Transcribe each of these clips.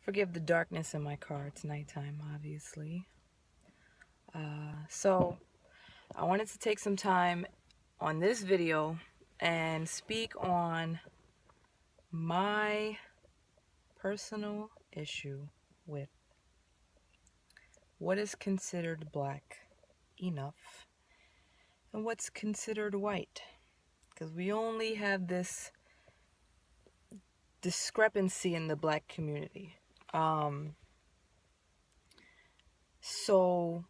Forgive the darkness in my car. It's nighttime, obviously. So, I wanted to take some time on this video and speak on my personal issue with what is considered black enough and what's considered white. Because we only have this discrepancy in the black community. Um, so,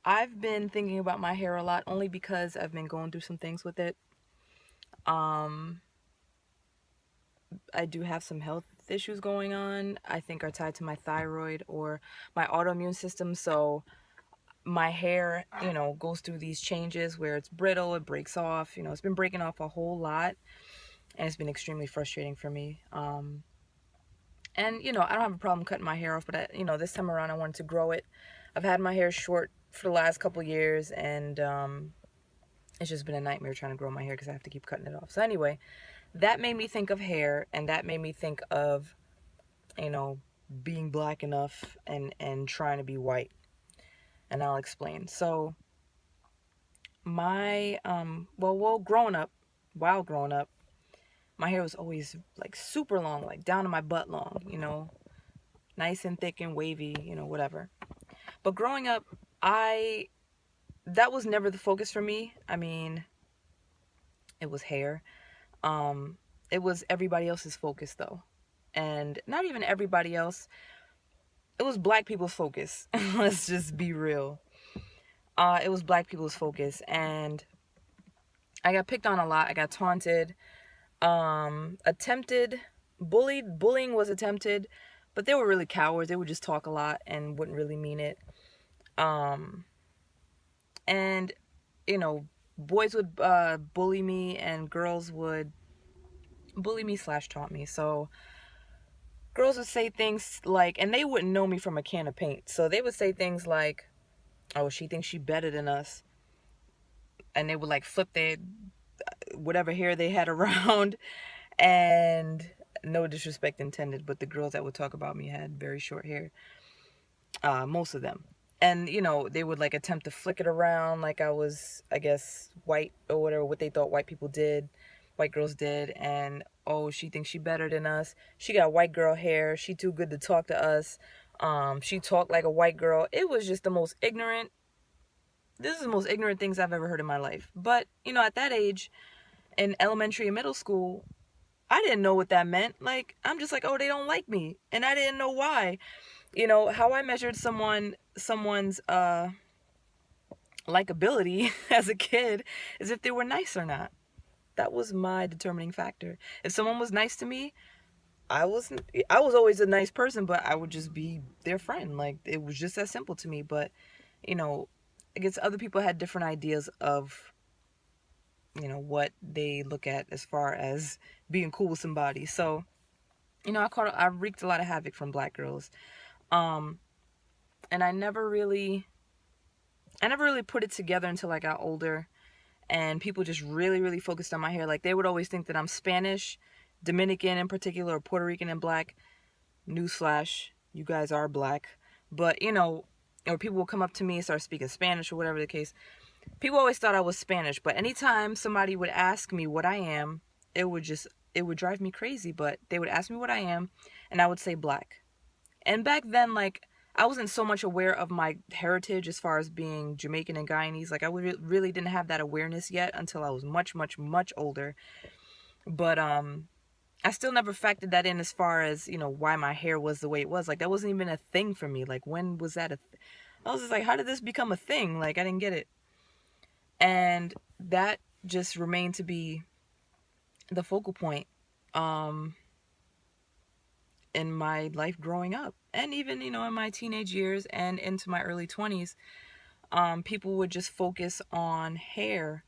I've been thinking about my hair a lot only because I've been going through some things with it. Um, I do have some health issues going on, I think are tied to my thyroid or my autoimmune system. So my hair, goes through these changes where it's brittle, it breaks off. It's been breaking off a whole lot, and it's been extremely frustrating for me. And I don't have a problem cutting my hair off, but this time around I wanted to grow it. I've had my hair short for the last couple years, and it's just been a nightmare trying to grow my hair because I have to keep cutting it off. So anyway, that made me think of hair, and that made me think of, being black enough and trying to be white. And I'll explain. So my while growing up, my hair was always like super long, like down to my butt long, nice and thick and wavy, whatever. But growing up, I that was never the focus for me. I mean, it was hair. Um, it was everybody else's focus though. And not even everybody else. It was black people's focus. Let's just be real. It was black people's focus, and I got picked on a lot. I got taunted, attempted, bullied. Bullying was attempted, but they were really cowards. They would just talk a lot and wouldn't really mean it. Um, and boys would bully me, and girls would bully me slash taunt me. So girls would say things like, and they wouldn't know me from a can of paint. So they would say things like, "Oh, she thinks she better than us," and they would like flip their whatever hair they had around. And no disrespect intended, but the girls that would talk about me had very short hair, most of them. And they would like attempt to flick it around like I was, I guess, white or whatever, what they thought white people did, white girls did. And oh, she thinks she better than us, she got white girl hair, she too good to talk to us, she talked like a white girl. It was just the most ignorant, this is the most ignorant things I've ever heard in my life. But at that age, in elementary and middle school, I didn't know what that meant. Like, I'm just like, oh, they don't like me, and I didn't know why. How I measured someone's likability as a kid is if they were nice or not. That was my determining factor. If someone was nice to me, I was always a nice person, but I would just be their friend. Like, it was just that simple to me. But I guess other people had different ideas of what they look at as far as being cool with somebody. So I wreaked a lot of havoc from black girls. And I never really put it together until I got older, and people just really, really focused on my hair. Like, they would always think that I'm Spanish, Dominican in particular, or Puerto Rican and black. Newsflash, you guys are black. But or people will come up to me and start speaking Spanish or whatever the case. People always thought I was Spanish, but anytime somebody would ask me what I am, it would drive me crazy. But they would ask me what I am, and I would say black. And back then, like, I wasn't so much aware of my heritage as far as being Jamaican and Guyanese. Like, I really didn't have that awareness yet until I was much, much, much older. But I still never factored that in as far as why my hair was the way it was. Like, that wasn't even a thing for me. Like, when was that I was just like, how did this become a thing? Like, I didn't get it. And that just remained to be the focal point in my life growing up, and even in my teenage years and into my early 20s. People would just focus on hair,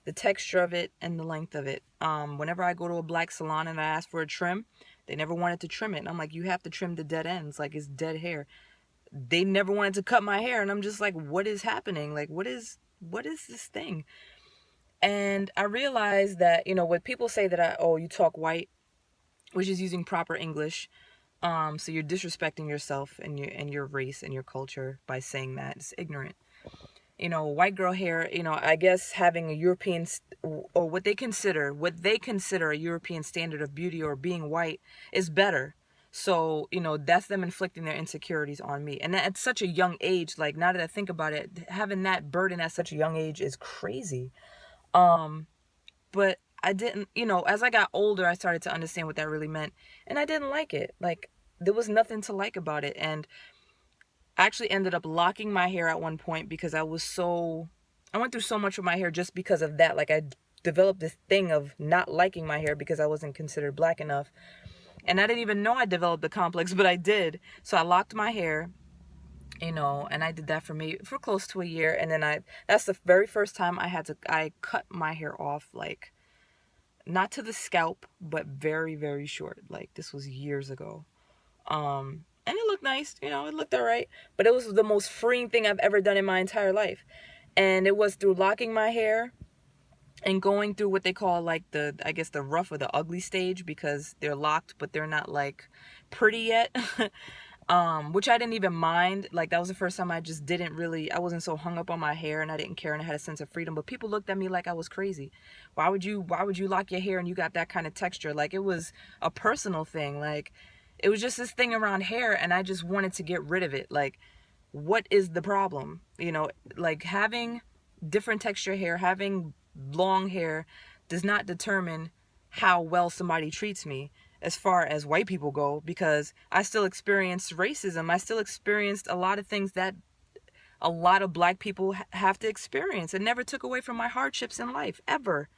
the texture of it and the length of it. Whenever I go to a black salon and I ask for a trim, they never wanted to trim it, and I'm like, you have to trim the dead ends, like it's dead hair. They never wanted to cut my hair, and I'm just like, what is happening? Like, what is this thing? And I realized that when people say that you talk white, which is using proper English. So you're disrespecting yourself and your race and your culture by saying that. It's ignorant. White girl hair, I guess having a European or what they consider a European standard of beauty or being white is better. So, that's them inflicting their insecurities on me. And at such a young age, like now that I think about it, having that burden at such a young age is crazy. But I didn't, as I got older, I started to understand what that really meant. And I didn't like it. Like, there was nothing to like about it. And I actually ended up locking my hair at one point because I went through so much with my hair just because of that. Like, I developed this thing of not liking my hair because I wasn't considered black enough. And I didn't even know I developed the complex, but I did. So I locked my hair, and I did that for close to a year. And then that's the very first time I cut my hair off, like, not to the scalp, but very, very short. Like, this was years ago. And it looked nice, it looked all right. But it was the most freeing thing I've ever done in my entire life. And it was through locking my hair and going through what they call, like, I guess the rough or the ugly stage, because they're locked, but they're not, like, pretty yet. Which I didn't even mind. Like, that was the first time I wasn't so hung up on my hair, and I didn't care, and I had a sense of freedom. But people looked at me like I was crazy. Why would you lock your hair and you got that kind of texture? Like, it was a personal thing. Like, it was just this thing around hair, and I just wanted to get rid of it. Like, what is the problem? Like, having different texture hair, having long hair does not determine how well somebody treats me as far as white people go, because I still experienced racism. I still experienced a lot of things that a lot of black people have to experience. It never took away from my hardships in life, ever.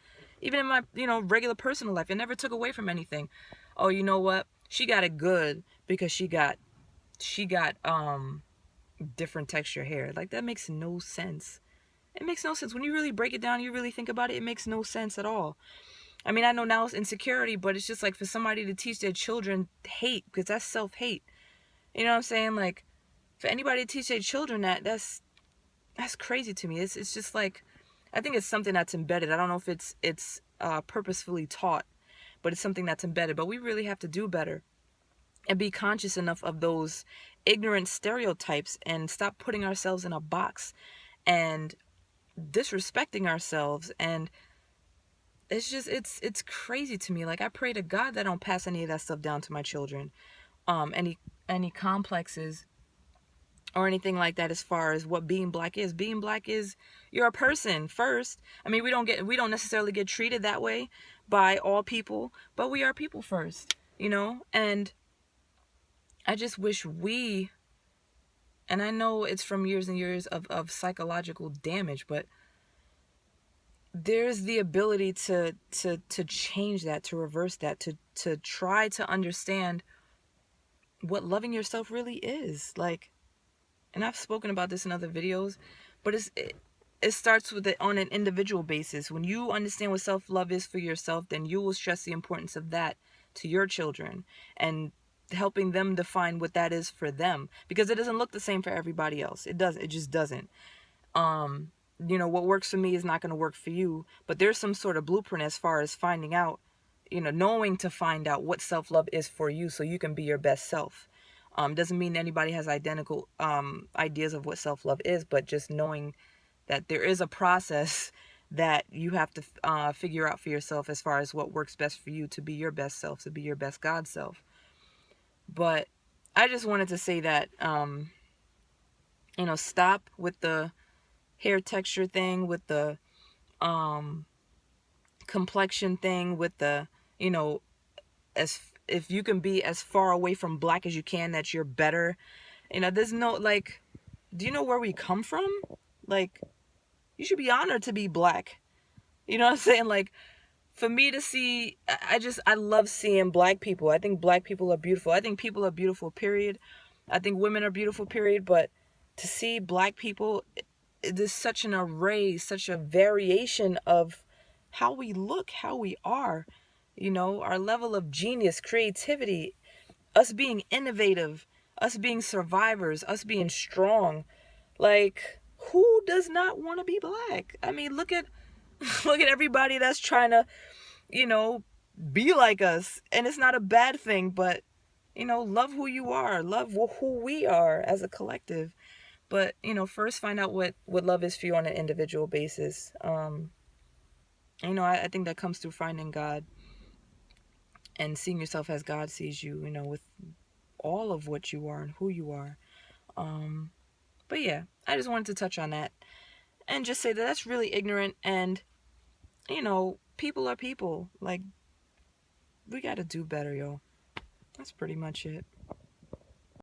Even in my, regular personal life, it never took away from anything. Oh, you know what? She got it good because she got different texture hair. Like, that makes no sense. It makes no sense. When you really break it down, you really think about it, it makes no sense at all. I mean, I know now it's insecurity, but it's just like for somebody to teach their children hate, because that's self-hate. You know what I'm saying? Like, for anybody to teach their children that's crazy to me. It's just like, I think it's something that's embedded. I don't know if it's purposefully taught, but it's something that's embedded. But we really have to do better and be conscious enough of those ignorant stereotypes and stop putting ourselves in a box and disrespecting ourselves. And it's crazy to me. Like, I pray to God that I don't pass any of that stuff down to my children. Any complexes or anything like that, as far as what being black is. Being black is, you're a person first. I mean, we don't necessarily get treated that way by all people, but we are people first, And I just wish and I know it's from years and years of psychological damage, but there's the ability to change that, to reverse that, to try to understand what loving yourself really is. Like, and I've spoken about this in other videos, but it starts with it on an individual basis. When you understand what self-love is for yourself, then you will stress the importance of that to your children and helping them define what that is for them, because it doesn't look the same for everybody else. It just doesn't. What works for me is not going to work for you, but there's some sort of blueprint as far as finding out, knowing to find out what self-love is for you so you can be your best self. Doesn't mean anybody has identical ideas of what self-love is, but just knowing that there is a process that you have to figure out for yourself as far as what works best for you to be your best self, to be your best God self. But I just wanted to say that, stop with the hair texture thing, with the complexion thing, with the, as if you can be as far away from black as you can, that you're better. There's no, like, do you know where we come from? Like, you should be honored to be black. You know what I'm saying? Like, for me to see, I love seeing black people. I think black people are beautiful. I think people are beautiful, period. I think women are beautiful, period. But to see black people, there's such an array, such a variation of how we look, how we are, our level of genius, creativity, us being innovative, us being survivors, us being strong. Like, who does not want to be black? I mean, look at look at everybody that's trying to, you know, be like us. And it's not a bad thing, but love who you are, love who we are as a collective. But first find out what love is for you on an individual basis. I think that comes through finding God and seeing yourself as God sees you, with all of what you are and who you are. um but yeah, I just wanted to touch on that and just say that that's really ignorant. And people are people. Like, we got to do better, yo. That's pretty much it.